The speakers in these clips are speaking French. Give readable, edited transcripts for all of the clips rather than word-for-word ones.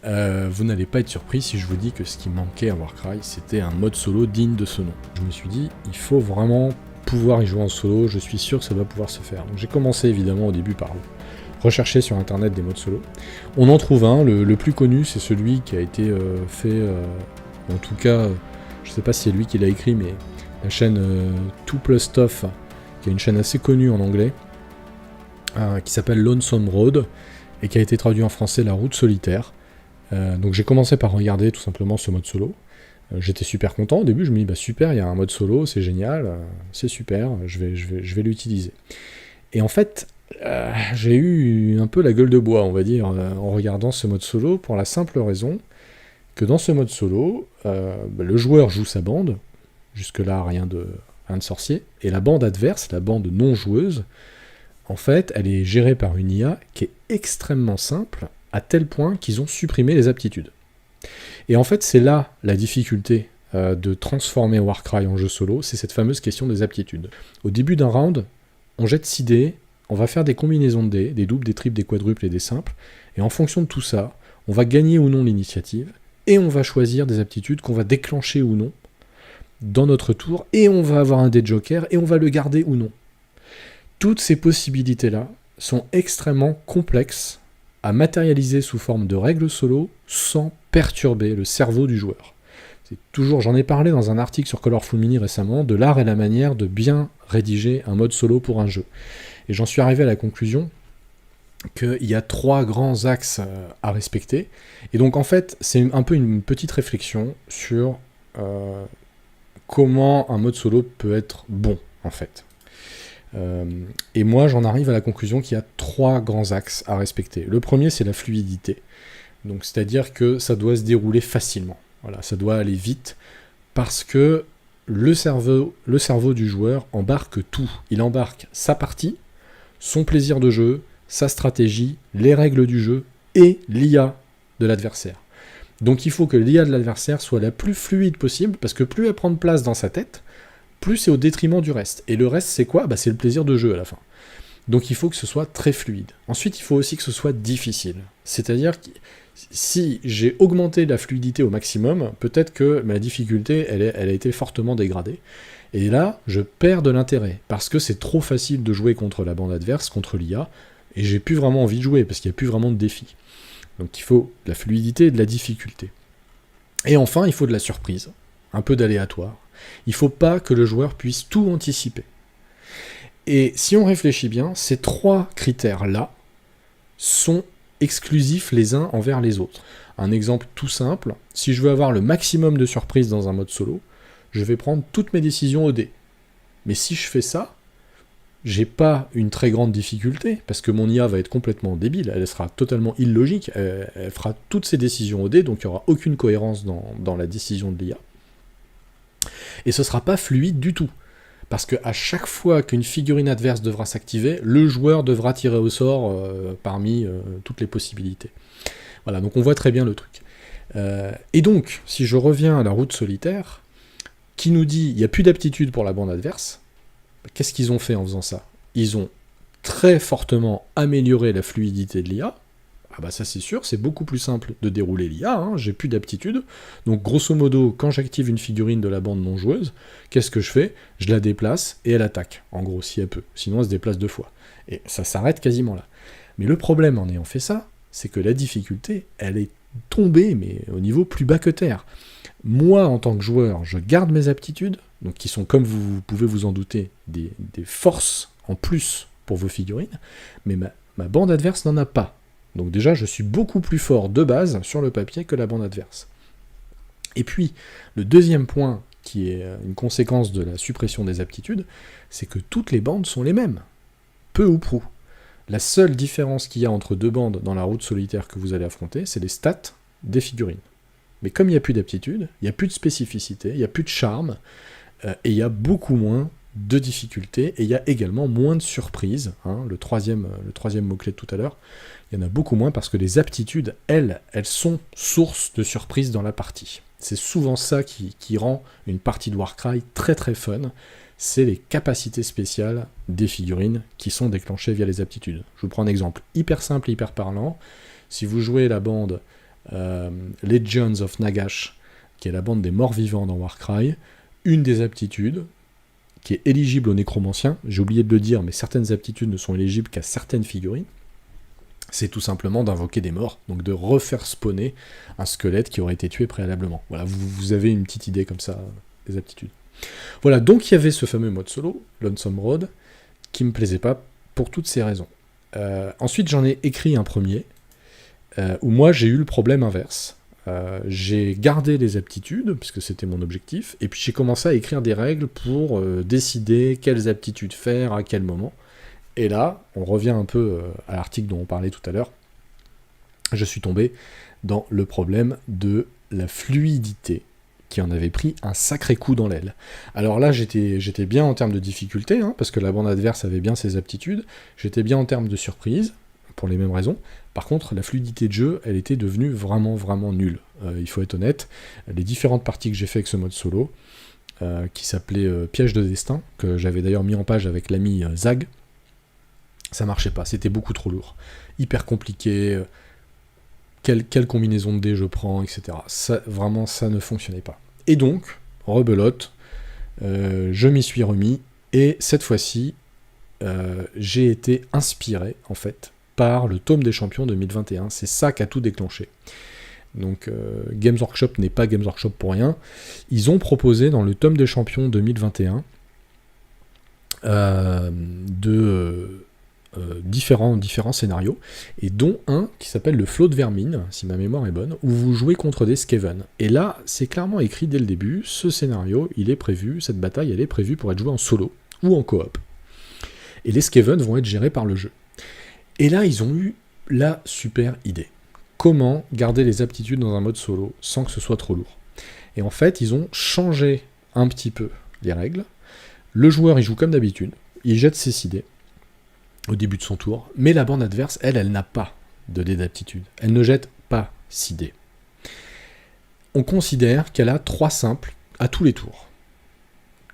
vous n'allez pas être surpris si je vous dis que ce qui manquait à Warcry, c'était un mode solo digne de ce nom. Je me suis dit, il faut vraiment pouvoir y jouer en solo, je suis sûr que ça doit pouvoir se faire. Donc j'ai commencé évidemment au début par rechercher sur internet des modes solo. On en trouve un, le plus connu, c'est celui qui a été fait, en tout cas, je sais pas si c'est lui qui l'a écrit, mais la chaîne 2plusstuff, qui est une chaîne assez connue en anglais, qui s'appelle Lonesome Road, et qui a été traduit en français La Route Solitaire. Donc j'ai commencé par regarder tout simplement ce mode solo. J'étais super content au début, je me dis bah super, il y a un mode solo, c'est génial, c'est super, je vais l'utiliser. Et en fait, j'ai eu un peu la gueule de bois, on va dire, en regardant ce mode solo, pour la simple raison que dans ce mode solo, le joueur joue sa bande, jusque-là rien de sorcier, et la bande adverse, la bande non joueuse, en fait, elle est gérée par une IA qui est extrêmement simple, à tel point qu'ils ont supprimé les aptitudes. Et en fait, c'est là la difficulté de transformer Warcry en jeu solo, c'est cette fameuse question des aptitudes. Au début d'un round, on jette 6 dés, on va faire des combinaisons de dés, des doubles, des triples, des quadruples et des simples, et en fonction de tout ça, on va gagner ou non l'initiative, et on va choisir des aptitudes qu'on va déclencher ou non dans notre tour, et on va avoir un dé de joker, et on va le garder ou non. Toutes ces possibilités-là sont extrêmement complexes à matérialiser sous forme de règles solo sans perturber le cerveau du joueur. C'est toujours, j'en ai parlé dans un article sur Colorful Mini récemment, de l'art et la manière de bien rédiger un mode solo pour un jeu. Et j'en suis arrivé à la conclusion qu'il y a 3 grands axes à respecter. Et donc en fait, c'est un peu une petite réflexion sur comment un mode solo peut être bon, en fait. Et moi, j'en arrive à la conclusion qu'il y a 3 grands axes à respecter. Le premier, c'est la fluidité. Donc, c'est-à-dire que ça doit se dérouler facilement. Voilà, ça doit aller vite, parce que le cerveau du joueur embarque tout. Il embarque sa partie, son plaisir de jeu, sa stratégie, les règles du jeu et l'IA de l'adversaire. Donc il faut que l'IA de l'adversaire soit la plus fluide possible, parce que plus elle prend de place dans sa tête, plus c'est au détriment du reste. Et le reste, c'est quoi ? C'est le plaisir de jeu à la fin. Donc il faut que ce soit très fluide. Ensuite, il faut aussi que ce soit difficile. C'est-à-dire que si j'ai augmenté la fluidité au maximum, peut-être que ma difficulté, elle a été fortement dégradée. Et là, je perds de l'intérêt, parce que c'est trop facile de jouer contre la bande adverse, contre l'IA, et j'ai plus vraiment envie de jouer, parce qu'il n'y a plus vraiment de défi. Donc il faut de la fluidité et de la difficulté. Et enfin, il faut de la surprise, un peu d'aléatoire. Il ne faut pas que le joueur puisse tout anticiper. Et si on réfléchit bien, ces 3 critères-là sont exclusifs les uns envers les autres. Un exemple tout simple, si je veux avoir le maximum de surprises dans un mode solo, je vais prendre toutes mes décisions au dé. Mais si je fais ça, j'ai pas une très grande difficulté, parce que mon IA va être complètement débile, elle sera totalement illogique, elle fera toutes ses décisions au dé, donc il n'y aura aucune cohérence dans la décision de l'IA. Et ce sera pas fluide du tout. Parce qu'à chaque fois qu'une figurine adverse devra s'activer, le joueur devra tirer au sort parmi toutes les possibilités. Voilà, donc on voit très bien le truc. Et donc, si je reviens à la route solitaire, qui nous dit il n'y a plus d'aptitude pour la bande adverse, qu'est-ce qu'ils ont fait en faisant ça ? Ils ont très fortement amélioré la fluidité de l'IA. Ah bah ça c'est sûr, c'est beaucoup plus simple de dérouler l'IA, hein, j'ai plus d'aptitude. Donc grosso modo, quand j'active une figurine de la bande non joueuse, qu'est-ce que je fais ? Je la déplace et elle attaque, en gros, si elle peut. Sinon elle se déplace 2 fois. Et ça s'arrête quasiment là. Mais le problème en ayant fait ça, c'est que la difficulté, elle est tombée, mais au niveau plus bas que terre. Moi, en tant que joueur, je garde mes aptitudes, donc qui sont, comme vous pouvez vous en douter, des forces en plus pour vos figurines, mais ma bande adverse n'en a pas. Donc déjà, je suis beaucoup plus fort de base sur le papier que la bande adverse. Et puis, le deuxième point, qui est une conséquence de la suppression des aptitudes, c'est que toutes les bandes sont les mêmes, peu ou prou. La seule différence qu'il y a entre 2 bandes dans la route solitaire que vous allez affronter, c'est les stats des figurines. Mais comme il n'y a plus d'aptitude, il n'y a plus de spécificité, il n'y a plus de charme, et il y a beaucoup moins de difficultés, et il y a également moins de surprises, hein, le troisième mot-clé de tout à l'heure, il y en a beaucoup moins parce que les aptitudes, elles sont source de surprises dans la partie. C'est souvent ça qui rend une partie de Warcry très très fun, c'est les capacités spéciales des figurines qui sont déclenchées via les aptitudes. Je vous prends un exemple hyper simple, hyper parlant. Si vous jouez la bande Legends of Nagash, qui est la bande des morts vivants dans Warcry, une des aptitudes qui est éligible aux nécromanciens, j'ai oublié de le dire, mais certaines aptitudes ne sont éligibles qu'à certaines figurines, c'est tout simplement d'invoquer des morts, donc de refaire spawner un squelette qui aurait été tué préalablement. Voilà, vous avez une petite idée comme ça des aptitudes. Voilà, donc il y avait ce fameux mode solo, Lonesome Road, qui me plaisait pas pour toutes ces raisons. Ensuite, j'en ai écrit un premier, où moi j'ai eu le problème inverse. J'ai gardé les aptitudes, puisque c'était mon objectif, et puis j'ai commencé à écrire des règles pour décider quelles aptitudes faire, à quel moment. Et là, on revient un peu à l'article dont on parlait tout à l'heure, je suis tombé dans le problème de la fluidité, qui en avait pris un sacré coup dans l'aile. Alors là, j'étais bien en termes de difficulté, hein, parce que la bande adverse avait bien ses aptitudes, j'étais bien en termes de surprise, pour les mêmes raisons. Par contre, la fluidité de jeu, elle était devenue vraiment, vraiment nulle. Il faut être honnête, les différentes parties que j'ai fait avec ce mode solo, qui s'appelait Piège de destin, que j'avais d'ailleurs mis en page avec l'ami Zag, ça marchait pas, c'était beaucoup trop lourd. Hyper compliqué, quelle combinaison de dés je prends, etc. Ça, vraiment, ça ne fonctionnait pas. Et donc, rebelote, je m'y suis remis, et cette fois-ci, j'ai été inspiré, en fait, par le tome des champions 2021. C'est ça qui a tout déclenché. Donc, Games Workshop n'est pas Games Workshop pour rien. Ils ont proposé dans le tome des champions 2021 différents scénarios, et dont un qui s'appelle le Flot de Vermine, si ma mémoire est bonne, où vous jouez contre des Skaven. Et là, c'est clairement écrit dès le début, ce scénario, il est prévu, cette bataille, elle est prévue pour être jouée en solo, ou en coop. Et les Skaven vont être gérés par le jeu. Et là, ils ont eu la super idée. Comment garder les aptitudes dans un mode solo, sans que ce soit trop lourd. Et en fait, ils ont changé un petit peu les règles. Le joueur, il joue comme d'habitude, il jette ses 6 dés, au début de son tour, mais la bande adverse, elle n'a pas de dés d'aptitude. Elle ne jette pas 6 dés. On considère qu'elle a 3 simples à tous les tours.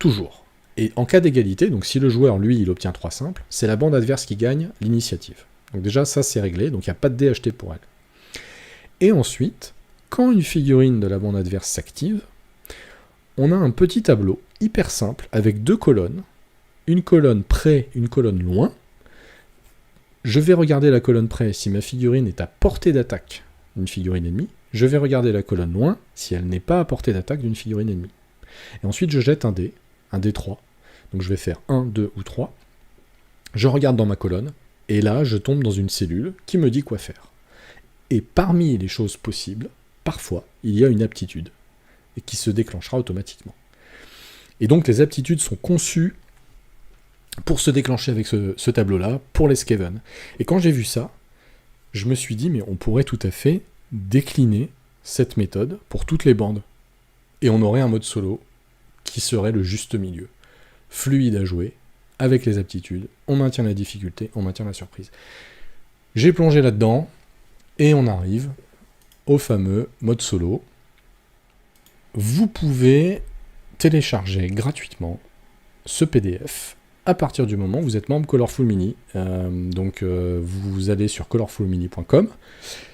Toujours. Et en cas d'égalité, donc si le joueur, lui, il obtient 3 simples, c'est la bande adverse qui gagne l'initiative. Donc déjà, ça c'est réglé, donc il n'y a pas de dés achetés pour elle. Et ensuite, quand une figurine de la bande adverse s'active, on a un petit tableau hyper simple, avec 2 colonnes, une colonne près, une colonne loin. Je vais regarder la colonne près si ma figurine est à portée d'attaque d'une figurine ennemie. Je vais regarder la colonne loin si elle n'est pas à portée d'attaque d'une figurine ennemie. Et ensuite, je jette un dé 3. Donc je vais faire 1, 2 ou 3. Je regarde dans ma colonne, et là, je tombe dans une cellule qui me dit quoi faire. Et parmi les choses possibles, parfois, il y a une aptitude, et qui se déclenchera automatiquement. Et donc, les aptitudes sont conçues pour se déclencher avec ce tableau-là, pour les Skaven. Et quand j'ai vu ça, je me suis dit, mais on pourrait tout à fait décliner cette méthode pour toutes les bandes. Et on aurait un mode solo qui serait le juste milieu. Fluide à jouer, avec les aptitudes, on maintient la difficulté, on maintient la surprise. J'ai plongé là-dedans, et on arrive au fameux mode solo. Vous pouvez télécharger gratuitement ce PDF à partir du moment où vous êtes membre Colorful Mini. Vous allez sur colorfulmini.com.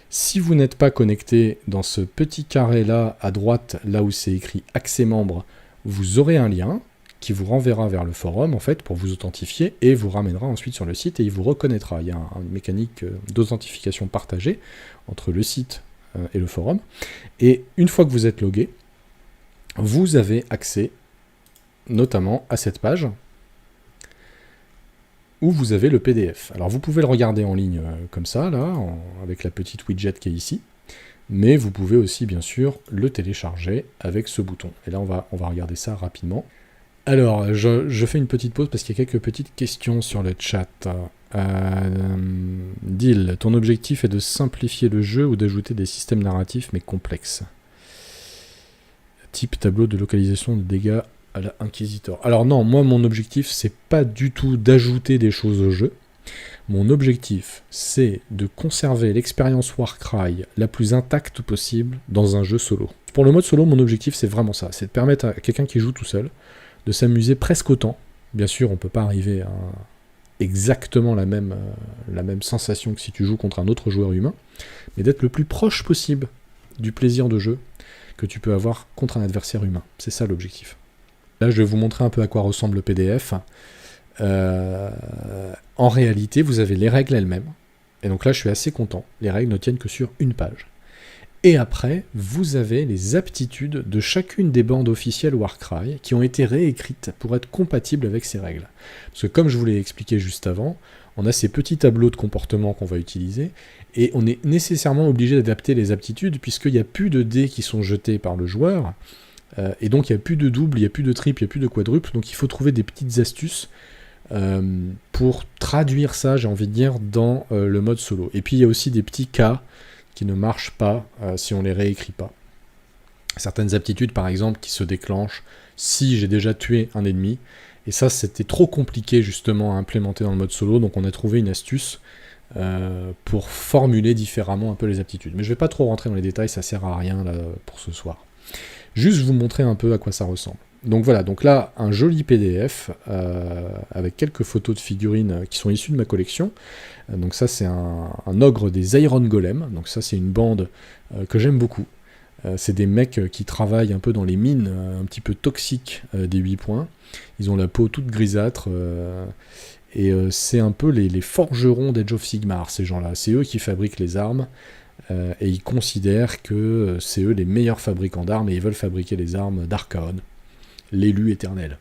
Si vous n'êtes pas connecté dans ce petit carré-là, à droite, là où c'est écrit « Accès membre », vous aurez un lien qui vous renverra vers le forum, en fait, pour vous authentifier, et vous ramènera ensuite sur le site, et il vous reconnaîtra. Il y a une mécanique d'authentification partagée entre le site et le forum. Et une fois que vous êtes logué, vous avez accès notamment à cette page, où vous avez le PDF. Alors vous pouvez le regarder en ligne comme ça, là, avec la petite widget qui est ici, mais vous pouvez aussi, bien sûr, le télécharger avec ce bouton. Et là, on va regarder ça rapidement. Alors, je fais une petite pause parce qu'il y a quelques petites questions sur le chat. Dil, ton objectif est de simplifier le jeu ou d'ajouter des systèmes narratifs mais complexes. Type tableau de localisation de dégâts à la Inquisitor. Alors non, moi mon objectif c'est pas du tout d'ajouter des choses au jeu. Mon objectif c'est de conserver l'expérience Warcry la plus intacte possible dans un jeu solo. Pour le mode solo, mon objectif c'est vraiment ça, c'est de permettre à quelqu'un qui joue tout seul de s'amuser presque autant. Bien sûr, on peut pas arriver à exactement la même sensation que si tu joues contre un autre joueur humain, mais d'être le plus proche possible du plaisir de jeu que tu peux avoir contre un adversaire humain. C'est ça l'objectif. Là, je vais vous montrer un peu à quoi ressemble le PDF. En réalité, vous avez les règles elles-mêmes. Et donc là, je suis assez content. Les règles ne tiennent que sur une page. Et après, vous avez les aptitudes de chacune des bandes officielles Warcry qui ont été réécrites pour être compatibles avec ces règles. Parce que comme je vous l'ai expliqué juste avant, on a ces petits tableaux de comportement qu'on va utiliser, et on est nécessairement obligé d'adapter les aptitudes, puisqu'il n'y a plus de dés qui sont jetés par le joueur, et donc il n'y a plus de double, il n'y a plus de triple, il n'y a plus de quadruple, donc il faut trouver des petites astuces pour traduire ça, j'ai envie de dire, dans le mode solo. Et puis il y a aussi des petits cas qui ne marchent pas si on les réécrit pas. Certaines aptitudes, par exemple, qui se déclenchent si j'ai déjà tué un ennemi, et ça, c'était trop compliqué, justement, à implémenter dans le mode solo, donc on a trouvé une astuce pour formuler différemment un peu les aptitudes. Mais je ne vais pas trop rentrer dans les détails, ça sert à rien, là, pour ce soir. Juste vous montrer un peu à quoi ça ressemble. Donc voilà, donc là, un joli PDF, avec quelques photos de figurines qui sont issues de ma collection. Donc ça, c'est un ogre des Iron Golem, donc ça, c'est une bande que j'aime beaucoup. C'est des mecs qui travaillent un peu dans les mines un petit peu toxiques des 8 points. Ils ont la peau toute grisâtre, et c'est un peu les forgerons d'Age of Sigmar, ces gens-là. C'est eux qui fabriquent les armes, et ils considèrent que c'est eux les meilleurs fabricants d'armes, et ils veulent fabriquer les armes d'Archaon, l'élu éternel.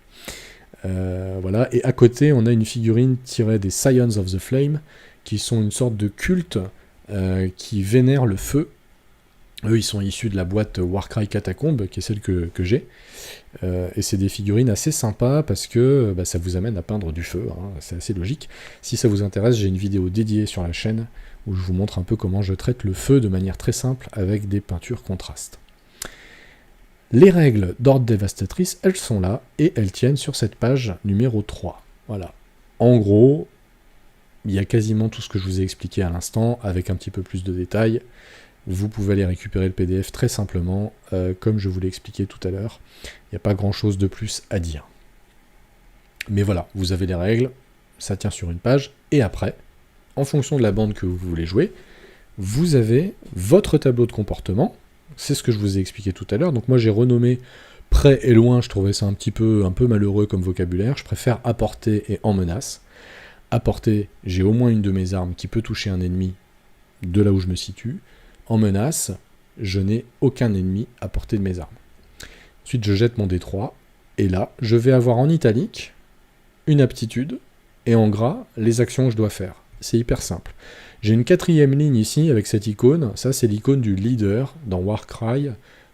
Voilà, et à côté, on a une figurine tirée des Scions of the Flame, qui sont une sorte de culte qui vénère le feu. Eux, ils sont issus de la boîte Warcry Catacombe, qui est celle que j'ai. Et c'est des figurines assez sympas parce que ça vous amène à peindre du feu, hein, c'est assez logique. Si ça vous intéresse, j'ai une vidéo dédiée sur la chaîne où je vous montre un peu comment je traite le feu de manière très simple avec des peintures contrastes. Les règles d'Horde Dévastatrice, elles sont là et elles tiennent sur cette page numéro 3. Voilà. En gros, il y a quasiment tout ce que je vous ai expliqué à l'instant avec un petit peu plus de détails. Vous pouvez aller récupérer le PDF très simplement, comme je vous l'ai expliqué tout à l'heure. Il n'y a pas grand-chose de plus à dire. Mais voilà, vous avez les règles, ça tient sur une page, et après, en fonction de la bande que vous voulez jouer, vous avez votre tableau de comportement. C'est ce que je vous ai expliqué tout à l'heure. Donc moi j'ai renommé près et loin, je trouvais ça un peu malheureux comme vocabulaire. Je préfère à portée et en menace. À portée, j'ai au moins une de mes armes qui peut toucher un ennemi de là où je me situe. En menace, je n'ai aucun ennemi à portée de mes armes. Ensuite, je jette mon D3, et là, je vais avoir en italique une aptitude, et en gras, les actions que je dois faire. C'est hyper simple. J'ai une 4e ligne ici, avec cette icône. Ça, c'est l'icône du leader. Dans Warcry,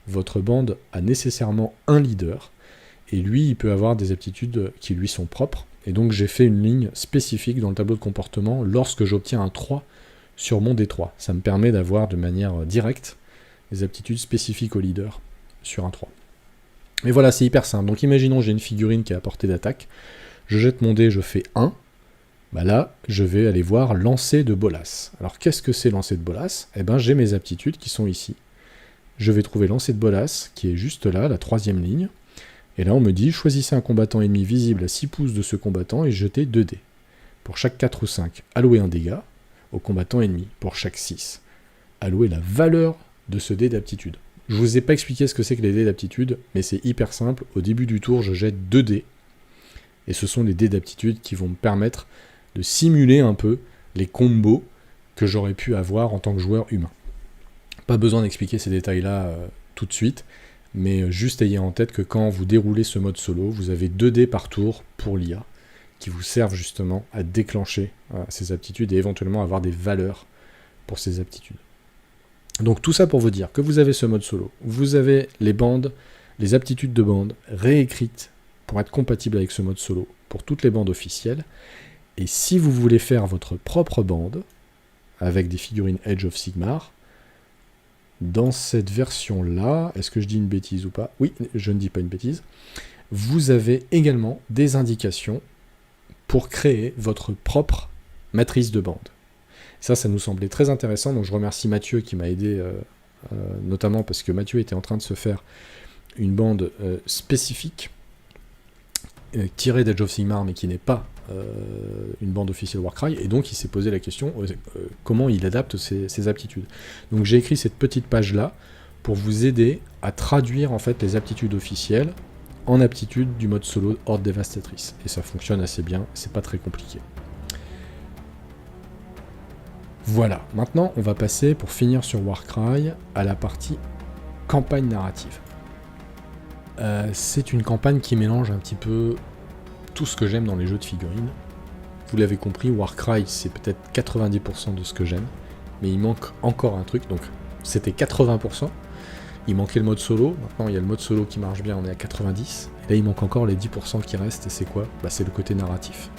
votre bande a nécessairement un leader, et lui, il peut avoir des aptitudes qui lui sont propres. Et donc, j'ai fait une ligne spécifique dans le tableau de comportement lorsque j'obtiens un 3 sur mon D3. Ça me permet d'avoir de manière directe des aptitudes spécifiques au leader sur un 3. Mais voilà, c'est hyper simple. Donc imaginons j'ai une figurine qui est à portée d'attaque, je jette mon dé, je fais 1, là, je vais aller voir lancer de bolas. Alors qu'est-ce que c'est lancer de bolas ? Eh bien, j'ai mes aptitudes qui sont ici. Je vais trouver lancer de bolas, qui est juste là, la 3e ligne, et là on me dit, choisissez un combattant ennemi visible à 6 pouces de ce combattant et jetez 2 dés. Pour chaque 4 ou 5, allouez un dégât au combattant ennemi. Pour chaque 6, allouez la valeur de ce dé d'aptitude. Je vous ai pas expliqué ce que c'est que les dés d'aptitude, mais c'est hyper simple. Au début du tour, je jette 2 dés, et ce sont les dés d'aptitude qui vont me permettre de simuler un peu les combos que j'aurais pu avoir en tant que joueur humain. Pas besoin d'expliquer ces détails-là tout de suite, mais juste ayez en tête que quand vous déroulez ce mode solo, vous avez 2 dés par tour pour l'IA, qui vous servent justement à déclencher ces aptitudes et éventuellement avoir des valeurs pour ces aptitudes. Donc tout ça pour vous dire que vous avez ce mode solo, vous avez les bandes, les aptitudes de bande réécrites pour être compatibles avec ce mode solo pour toutes les bandes officielles, et si vous voulez faire votre propre bande avec des figurines Age of Sigmar, dans cette version-là, est-ce que je dis une bêtise ou pas ? Oui, je ne dis pas une bêtise, vous avez également des indications pour créer votre propre matrice de bande. Ça nous semblait très intéressant, donc je remercie Mathieu qui m'a aidé, notamment parce que Mathieu était en train de se faire une bande spécifique, tirée d'Age of Sigmar, mais qui n'est pas une bande officielle Warcry, et donc il s'est posé la question comment il adapte ses aptitudes. Donc j'ai écrit cette petite page-là pour vous aider à traduire en fait les aptitudes officielles en aptitudes du mode solo Horde Dévastatrice. Et ça fonctionne assez bien, c'est pas très compliqué. Voilà, maintenant on va passer, pour finir sur Warcry, à la partie campagne narrative. C'est une campagne qui mélange un petit peu tout ce que j'aime dans les jeux de figurines. Vous l'avez compris, Warcry c'est peut-être 90% de ce que j'aime, mais il manque encore un truc, donc c'était 80%, il manquait le mode solo, maintenant il y a le mode solo qui marche bien, on est à 90%, et là il manque encore les 10% qui restent, et c'est quoi ? Bah c'est le côté narratif.